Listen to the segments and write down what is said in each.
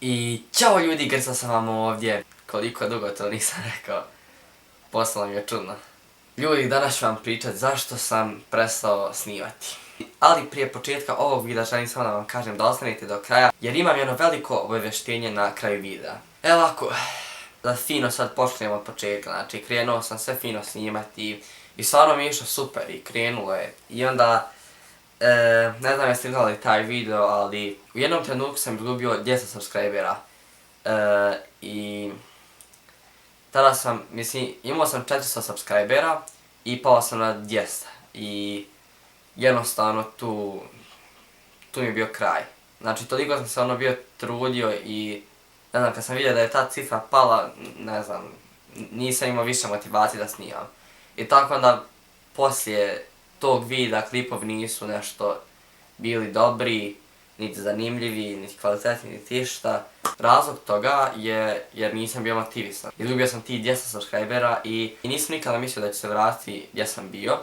I ćao ljudi, Grca sam vam ovdje. Koliko dugo to nisam rekao. Postalo mi je čudno. Ljudi, danas ću vam pričati zašto sam prestao snimati. Ali prije početka ovog videa želim samo da vam kažem da ostanete do kraja, jer imam jedno veliko obavještenje na kraju videa. Evo ovako, da fino sad počnemo od početka, znači krenuo sam sve fino snimati i stvarno mi je išlo super i krenulo je. I onda, ne znam jeste gledali taj video, ali u jednom trenutku sam izgubio 200 subscribera. I tada sam, mislim, imao sam 400 subscribera i pao sam na 200. I jednostavno tu mi je bio kraj. Znači toliko sam se bio trudio i ne znam, kad sam vidio da je ta cifra pala, ne znam, nisam imao više motivacije da snimam. I tako onda poslije tog videa klipovi nisu nešto bili dobri, niti zanimljivi, niti kvalitetni, niti išta. Razlog toga je jer nisam bio motivisan. Izgubio sam ti 200 subscribera i nisam nikada mislio da ću se vratiti gdje sam bio.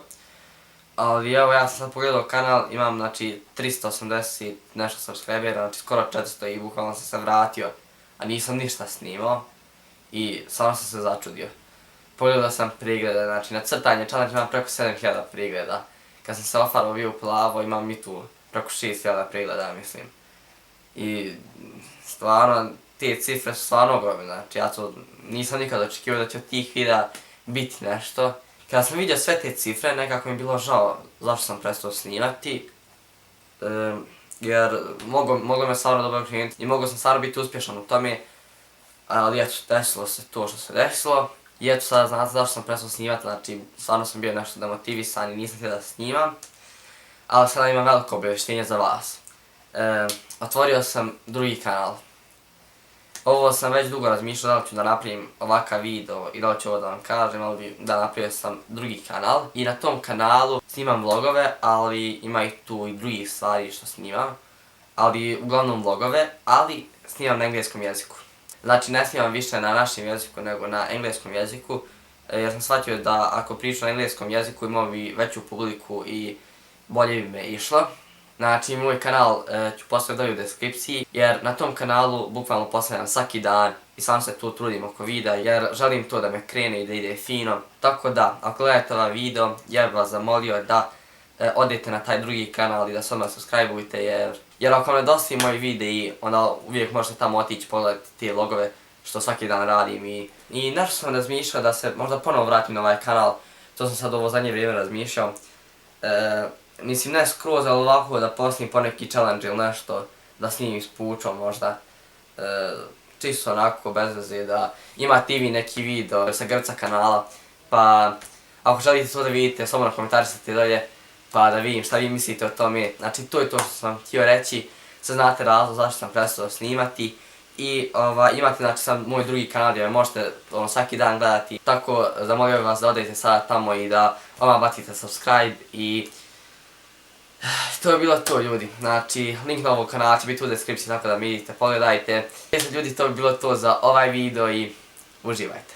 Ali evo, ja sam sad pogledao kanal, imam znači 380 nešto subscribera, znači skoro 400 i bukvalno sam se vratio, a nisam ništa snimao i stvarno sam se začudio. Pogledao sam preglede, znači na crtanje challenge imam preko 7000 pregleda. Kad sam se ofarao bio u plavo, imam i tu preko 6000 pregleda, mislim. I stvarno, te cifre su stvarno ogromne, znači ja to nisam nikad očekivao da će od tih videa biti nešto. Kada sam vidio sve te cifre, nekako mi je bilo žao zašto sam prestao snimati. Jer moglo me stvarno dobro krenuti i mogao sam stvarno biti uspješan u tome. Ali eto, desilo se to što se desilo. I eto sada znate zašto sam prestao snimati, znači stvarno sam bio nešto demotivisan i nisam htio da snimam. Ali sada imam veliko obavještenje za vas. Otvorio sam drugi kanal. Ovo sam već dugo razmišljao da li ću da napravim ovakav video i da li ću ovo da vam kažem, ali da napravio sam drugi kanal. I na tom kanalu snimam vlogove, ali ima i tu i drugih stvari što snimam. Ali uglavnom vlogove, ali snimam na engleskom jeziku. Znači ne snimam više na našem jeziku nego na engleskom jeziku. Jer sam shvatio da ako pričam na engleskom jeziku imao bi veću publiku i bolje bi me išlo. Znači moj kanal ću postaviti dolje u deskripciji jer na tom kanalu bukvalno postavljam svaki dan i sam se tu trudim oko videa jer želim to da me krene i da ide fino. Tako da, ako gledate ovaj video, ja bih vas zamolio da odete na taj drugi kanal i da se odmah subscribe-ujte jer ako vam nedostaju moji videi, onda uvijek možete tamo otići pogledati te vlogove što svaki dan radim i nešto sam razmišljao da se možda ponovo vratim na ovaj kanal, to sam sad ovo zadnje vrijeme razmišljao. Mislim ne skroz, ali ovako da posnim poneki challenge ili nešto, da snimim s Pučom možda. Čisto onako bez veze da imate i vi neki video sa Grca kanala, pa ako želite to da vidite, slobodno komentarisajte dolje, pa da vidim šta vi mislite o tome. Znači to je to što sam htio reći, sad znate razlog zašto sam prestao snimati. I imate znači sad moj drugi kanal gdje možete svaki dan gledati, tako zamolio bih vas da odete sada tamo i da odmah bacite subscribe i to je bilo to ljudi, znači link na ovog kanala će biti u deskripciji tako da mi vidite, pogledajte. Ljudi, to bi bilo to za ovaj video i uživajte.